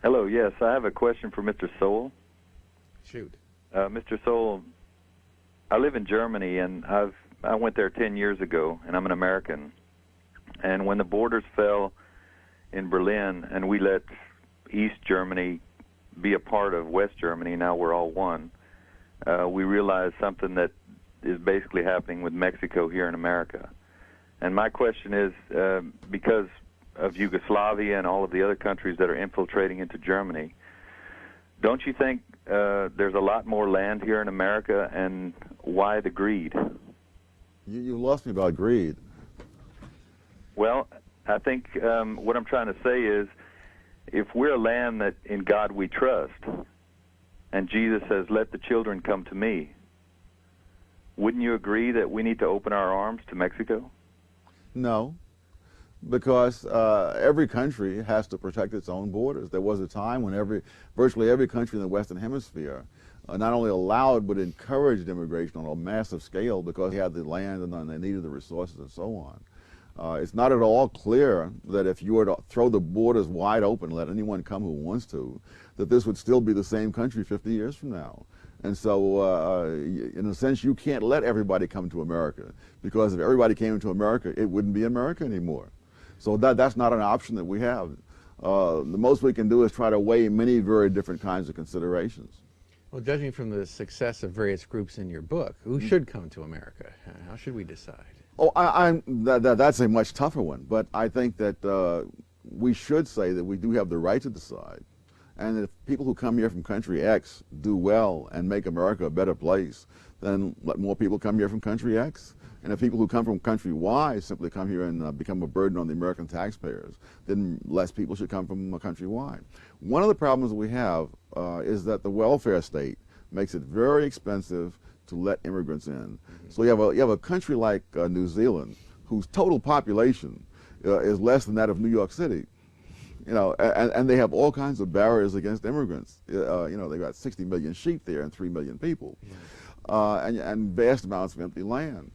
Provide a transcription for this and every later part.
Hello, yes, I have a question for Mr. Sowell. Shoot. Mr. Sowell, I live in Germany, and I went there 10 years ago, and I'm an American. And when the borders fell in Berlin, and we let East Germany be a part of West Germany, now we're all one, we realized something that is basically happening with Mexico here in America. And my question is, because of Yugoslavia and all of the other countries that are infiltrating into Germany, don't you think there's a lot more land here in America, and why the greed? You lost me about greed. Well, I think what I'm trying to say is, if we're a land that in God we trust, and Jesus says, let the children come to me, wouldn't you agree that we need to open our arms to Mexico? No, because every country has to protect its own borders. There was a time when virtually every country in the Western Hemisphere not only allowed but encouraged immigration on a massive scale because they had the land and they needed the resources and so on. It's not at all clear that if you were to throw the borders wide open, let anyone come who wants to, that this would still be the same country 50 years from now. And so, in a sense, you can't let everybody come to America, because if everybody came to America, it wouldn't be America anymore. So that's not an option that we have. The most we can do is try to weigh many very different kinds of considerations. Well, judging from the success of various groups in your book, who should come to America? How should we decide? Oh, that's a much tougher one, but I think that we should say that we do have the right to decide. And if people who come here from country X do well and make America a better place, then let more people come here from country X. And if people who come from country Y simply come here and become a burden on the American taxpayers, then less people should come from country Y. One of the problems we have is that the welfare state makes it very expensive to let immigrants in. Mm-hmm. So you have a country like New Zealand, whose total population is less than that of New York City. You know, and they have all kinds of barriers against immigrants. You know, they've got 60 million sheep there and 3 million people, and vast amounts of empty land.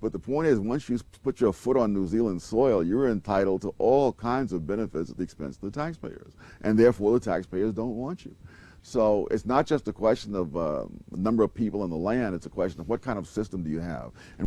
But the point is, once you put your foot on New Zealand soil, you're entitled to all kinds of benefits at the expense of the taxpayers, and therefore the taxpayers don't want you. So it's not just a question of the number of people in the land, it's a question of what kind of system do you have. And